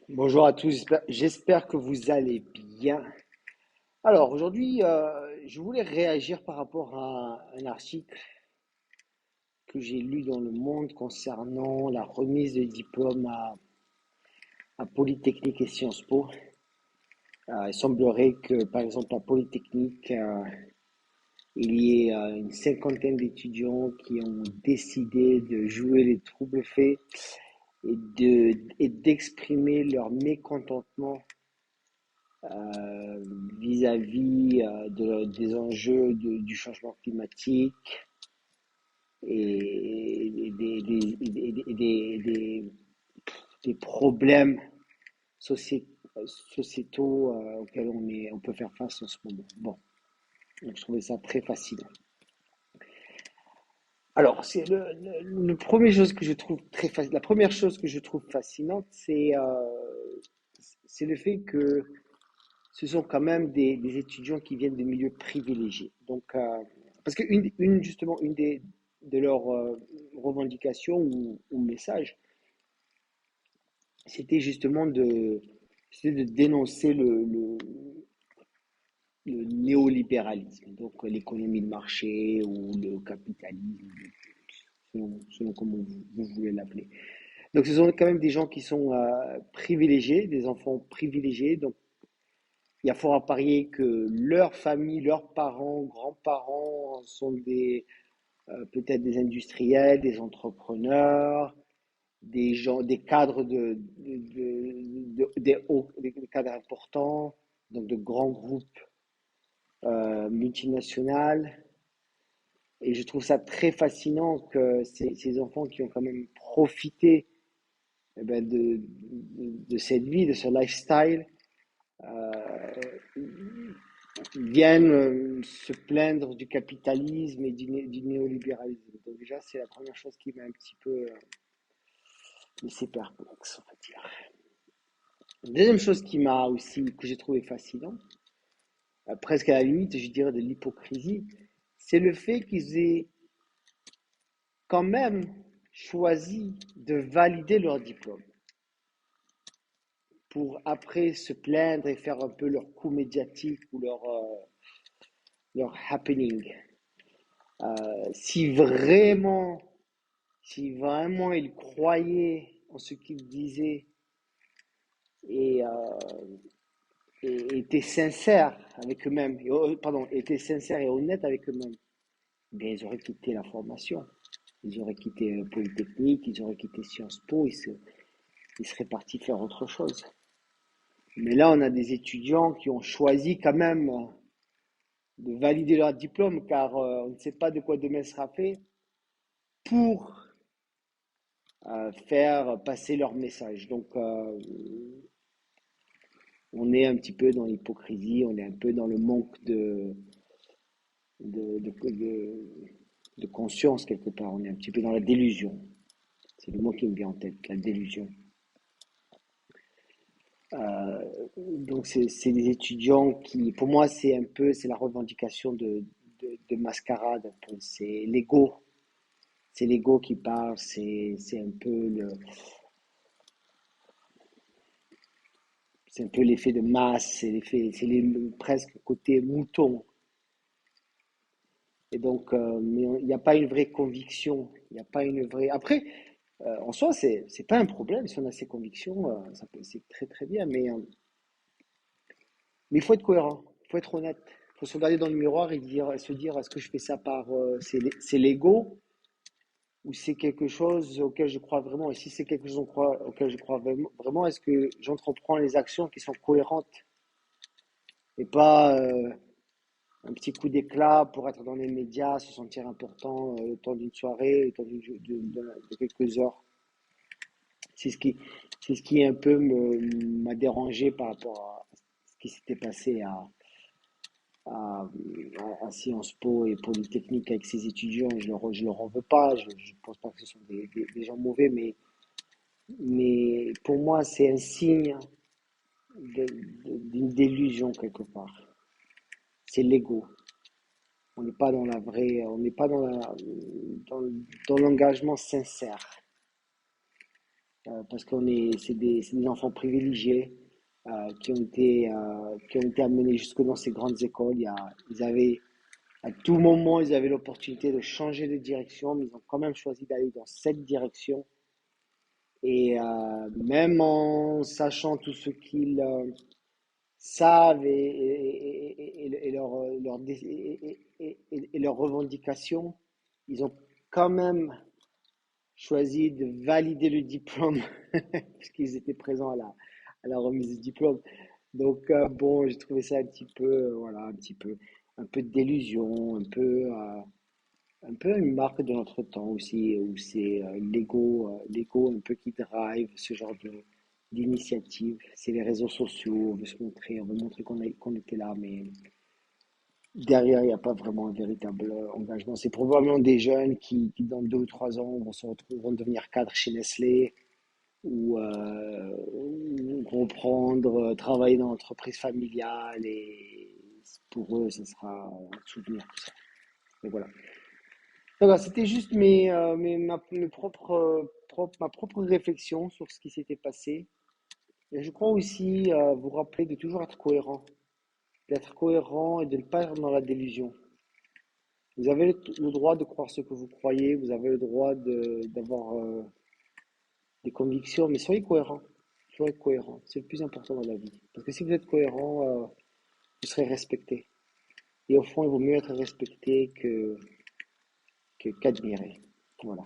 Bonjour à tous, j'espère que vous allez bien. Alors aujourd'hui, je voulais réagir par rapport à un article que j'ai lu dans Le Monde concernant la remise de diplôme à Polytechnique et Sciences Po. Il semblerait que, par exemple, à Polytechnique, il y ait une cinquantaine d'étudiants qui ont décidé de jouer les troubles faits et d'exprimer leur mécontentement euh, vis-à-vis des enjeux du changement climatique et des problèmes socié- sociétaux auxquels on peut faire face en ce moment. Bon, donc je trouvais ça très fascinant. Alors, c'est le premier chose que je trouve la première chose que je trouve fascinante, c'est le fait que ce sont quand même des étudiants qui viennent de milieux privilégiés. Donc, parce que justement, de leurs revendications ou messages, c'était justement c'était de dénoncer le néolibéralisme, donc l'économie de marché ou le capitalisme, selon comment vous voulez l'appeler. Donc, ce sont quand même des gens qui sont privilégiés, des enfants privilégiés, donc il y a fort à parier que leur famille, leurs parents, grands-parents sont peut-être des industriels, des entrepreneurs, des gens, des cadres des cadres importants, donc de grands groupes multinationaux. Et je trouve ça très fascinant que ces enfants qui ont quand même profité eh ben, de cette vie, de ce lifestyle, euh, viennent se plaindre du capitalisme et du néolibéralisme. Donc déjà, c'est la première chose qui m'a un petit peu laissé perplexe, on va dire. La deuxième chose que j'ai trouvé fascinant, presque à la limite, je dirais, de l'hypocrisie, c'est le fait qu'ils aient quand même choisi de valider leur diplôme pour après se plaindre et faire un peu leur coup médiatique ou leur happening. Si vraiment Si vraiment ils croyaient en ce qu'ils disaient et, étaient sincères avec eux-mêmes, étaient sincères et honnêtes avec eux-mêmes, bien, ils auraient quitté la formation. Ils auraient quitté Polytechnique, ils auraient quitté Sciences Po, ils seraient partis faire autre chose. Mais là, on a des étudiants qui ont choisi quand même de valider leur diplôme car on ne sait pas de quoi demain sera fait pour faire passer leur message. Donc, on est un petit peu dans l'hypocrisie, on est un peu dans le manque de, de, de- de conscience quelque part, on est un petit peu dans la délusion. C'est le mot qui me vient en tête, la délusion. Euh, donc c'est des étudiants qui, pour moi, c'est la revendication de mascarade. C'est l'ego qui parle, c'est un peu c'est un peu l'effet de masse, presque côté mouton. Et donc, mais il n'y a pas une vraie conviction, il n'y a pas une vraie. Après, en soi, c'est pas un problème si on a ses convictions, c'est très très bien, mais il faut être cohérent, il faut être honnête, il faut se regarder dans le miroir et se dire, est-ce que je fais ça c'est l'ego ou c'est quelque chose auquel je crois vraiment? Et si c'est quelque chose auquel je crois vraiment, est-ce que j'entreprends les actions qui sont cohérentes et pas un petit coup d'éclat pour être dans les médias, se sentir important le temps d'une soirée, le temps de quelques heures. C'est ce qui, c'est ce qui un peu m'a dérangé par rapport à ce qui s'était passé à, à Sciences Po et Polytechnique avec ces étudiants. Je leur en veux pas, je ne pense pas que ce sont des gens mauvais, mais pour moi, c'est un signe d'une délusion quelque part. C'est l'ego. On n'est pas dans la vraie, on n'est pas dans dans l'engagement sincère. parce c'est des enfants privilégiés qui ont été amenés jusque dans ces grandes écoles. Ils avaient, à tout moment, ils avaient l'opportunité de changer de direction, mais ils ont quand même choisi d'aller dans cette direction. Et même en sachant tout ce qu'ils savent et leurs revendications, ils ont quand même choisi de valider le diplôme puisqu'ils étaient présents à la remise du diplôme. Donc bon, j'ai trouvé ça un petit peu, voilà, un peu de délusion, un peu une marque de notre temps aussi, où c'est l'ego un peu qui drive ce genre d'initiative. C'est les réseaux sociaux, on veut montrer qu'on était là, mais derrière, il n'y a pas vraiment un véritable engagement. C'est probablement des jeunes qui, dans 2 ou 3 ans, vont se retrouver, vont devenir cadres chez Nestlé ou reprendre, travailler dans l'entreprise familiale et pour eux, ce sera un souvenir, tout ça. Et voilà. Voilà, c'était juste ma propre réflexion sur ce qui s'était passé. Et je crois aussi vous rappeler de toujours être cohérent, d'être cohérent et de ne pas être dans la délusion. Vous avez le droit de croire ce que vous croyez, vous avez le droit d'avoir des convictions, mais soyez cohérent. Soyez cohérent, c'est le plus important dans la vie. Parce que si vous êtes cohérent, vous serez respecté. Et au fond, il vaut mieux être respecté qu'admiré. Voilà.